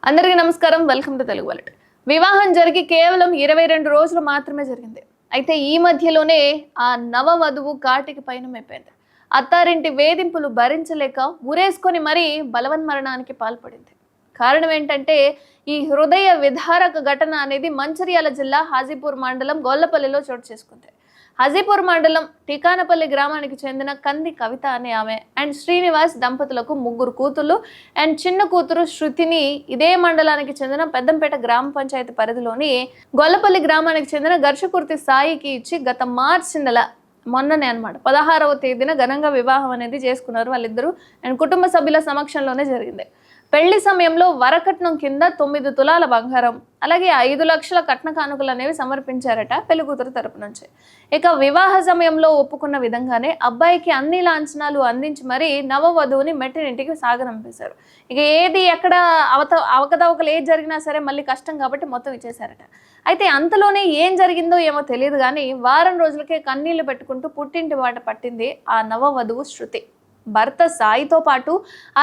అందరికీ నమస్కారం. Welcome to Telugu wallet. వివాహం జరిగి కేవలం 22 రోజులు మాత్రమే జరిగింది. అయితే ఈ మధ్యలోనే ఆ నవవధువు కాటికి పయనమైపోయింది. అత్తారింటి వేధింపులు భరించలేక ఉరేసుకొని మరీ బలవన్మరణానికి పాల్పడింది. కారణం ఏంటంటే ఈ హృదయ విదారక ఘటన అనేది మంచిర్యాల జిల్లా హాజీపూర్ మండలం గొల్లపల్లిలో చోటు చేసుకుంది. హాజీపూర్ మండలం టికానపల్లి గ్రామానికి చెందిన కంది కవిత అనే ఆమె అండ్ శ్రీనివాస్ దంపతులకు 3 కూతుళ్ళు అండ్ చిన్న కూతురు శృతిని ఇదే మండలానికి చెందిన పెద్దంపేట గ్రామ పంచాయతీ పరిధిలోని గొల్లపల్లి గ్రామానికి చెందిన ఘర్షకుర్తి సాయికి ఇచ్చి గత మార్చి నెల మొన్ననే అనమాట 16వ తేదీన ఘనంగా వివాహం అనేది చేసుకున్నారు వాళ్ళిద్దరూ. అండ్ కుటుంబ సభ్యుల సమక్షంలోనే జరిగింది. పెళ్లి సమయంలో వరకట్నం కింద 9 తులాల బంగారం అలాగే 5 లక్షల కట్న కానుకలు అనేవి సమర్పించారట పెళ్లి కూతురు తరపు నుంచి. ఇక వివాహ సమయంలో ఒప్పుకున్న విధంగానే అబ్బాయికి అన్ని లాంఛనాలు అందించి మరీ నవవధువుని మెట్టినింటికి సాగనంపేశారు. ఇక ఏది ఎక్కడ అవకతవకలు ఏది జరిగినా సరే మళ్ళీ కష్టం కాబట్టి మొత్తం ఇచ్చేశారట. అయితే అంతలోనే ఏం జరిగిందో ఏమో తెలియదు కానీ వారం రోజులకే కన్నీళ్లు పెట్టుకుంటూ పుట్టింటి బాట పట్టింది ఆ నవవధువు శృతి. భర్త సాయితో పాటు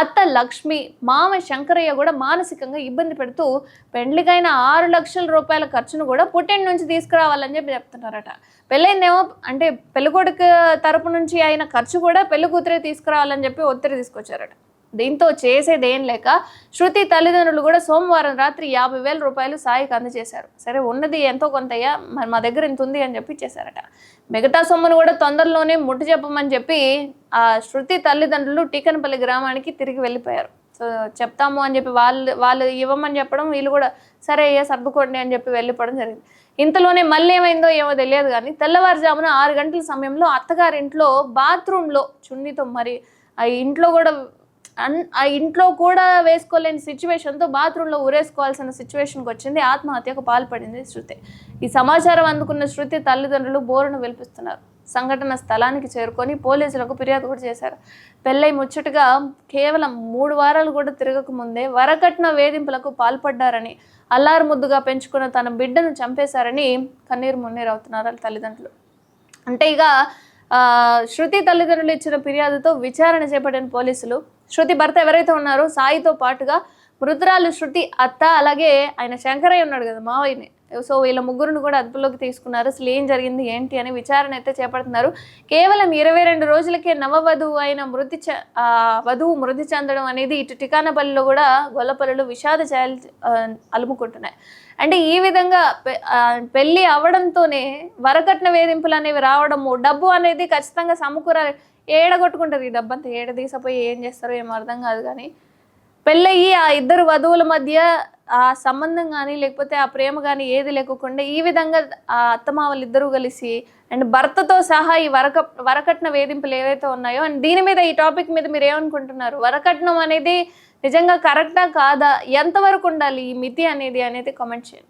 అత్త లక్ష్మి, మామ శంకరయ్య కూడా మానసికంగా ఇబ్బంది పెడుతూ పెండ్లికైన 6 లక్షల రూపాయల ఖర్చును కూడా పుట్టింటి నుంచి తీసుకురావాలని చెప్పి చెప్తున్నారట. పెళ్ళైందేమో అంటే పెళ్ళికొడుకు తరపు నుంచి అయిన ఖర్చు కూడా పెళ్లి కూతురే తీసుకురావాలని చెప్పి ఒత్తిడి తీసుకొచ్చారట. దీంతో చేసేది ఏం లేక శృతి తల్లిదండ్రులు కూడా సోమవారం రాత్రి 50,000 రూపాయలు సాయికి అందజేశారు. సరే ఉన్నది ఎంతో కొంతయ్యా మరి మా దగ్గర ఇంత ఉంది అని చెప్పి ఇచ్చేశారట. మిగతా సొమ్మును కూడా తొందరలోనే ముట్టు చెప్పమని చెప్పి ఆ శృతి తల్లిదండ్రులు టీకనపల్లి గ్రామానికి తిరిగి వెళ్ళిపోయారు. సో చెప్తాము అని చెప్పి వాళ్ళు ఇవ్వమని చెప్పడం, వీళ్ళు కూడా సరే అయ్యా సర్దుకోండి అని చెప్పి వెళ్ళిపోవడం జరిగింది. ఇంతలోనే మళ్ళీ ఏమైందో ఏమో తెలియదు కానీ తెల్లవారుజామున 6 గంటల సమయంలో అత్తగారింట్లో బాత్రూంలో చున్నీతో మరి ఆ ఇంట్లో కూడా వేసుకోలేని సిచ్యువేషన్తో బాత్రూంలో ఉరేసుకోవాల్సిన సిచ్యువేషన్కి వచ్చింది. ఆత్మహత్యకు పాల్పడింది శృతి. ఈ సమాచారం అందుకున్న శృతి తల్లిదండ్రులు బోరును వెలిపిస్తున్నారు. సంఘటన స్థలానికి చేరుకొని పోలీసులకు ఫిర్యాదు కూడా చేశారు. పెళ్ళై ముచ్చటగా కేవలం 3 వారాలు కూడా తిరగక ముందే వరకట్న వేధింపులకు పాల్పడ్డారని, అల్లారు ముద్దుగా పెంచుకున్న తన బిడ్డను చంపేశారని కన్నీరు మున్నీరు అవుతున్నారు తల్లిదండ్రులు. అంటే ఇక శృతి తల్లిదండ్రులు ఇచ్చిన ఫిర్యాదుతో విచారణ చేపట్టిన పోలీసులు శృతి భర్త ఎవరైతే ఉన్నారో సాయితో పాటుగా మృతురాలు శృతి అత్త అలాగే ఆయన శంకరయ్య ఉన్నాడు కదా మావయ్యని, సో వీళ్ళ 3గురిని కూడా అదుపులోకి తీసుకున్నారు. అసలు ఏం జరిగింది ఏంటి అని విచారణ అయితే చేపడుతున్నారు. కేవలం 22 రోజులకే నవవధువు అయిన వధువు మృతి చెందడం అనేది ఇటు టికానపల్లిలో కూడా గొల్లపల్లిలో విషాద ఛాయలు అలుముకుంటున్నాయి. అంటే ఈ విధంగా పెళ్ళి అవడంతోనే వరకట్న వేధింపులు అనేవి రావడము, డబ్బు అనేది ఖచ్చితంగా సమకూరాలి. ఏడగొట్టుకుంటారు ఈ డబ్బంతా, ఏడ తీసపోయి ఏం చేస్తారో ఏమో అర్థం కాదు. కానీ పెళ్ళయ్యి ఆ ఇద్దరు వధువుల మధ్య ఆ సంబంధం కానీ లేకపోతే ఆ ప్రేమ కానీ ఏది లేకుండా ఈ విధంగా ఆ అత్తమామలు ఇద్దరూ కలిసి అండ్ భర్తతో సహా ఈ వరకట్న వేధింపులు ఏవైతే ఉన్నాయో అండ్ దీని మీద ఈ టాపిక్ మీద మీరు ఏమనుకుంటున్నారు? వరకట్నం అనేది నిజంగా కరెక్టా కాదా? ఎంతవరకు ఉండాలి ఈ మితి అనేది కామెంట్ చేయండి.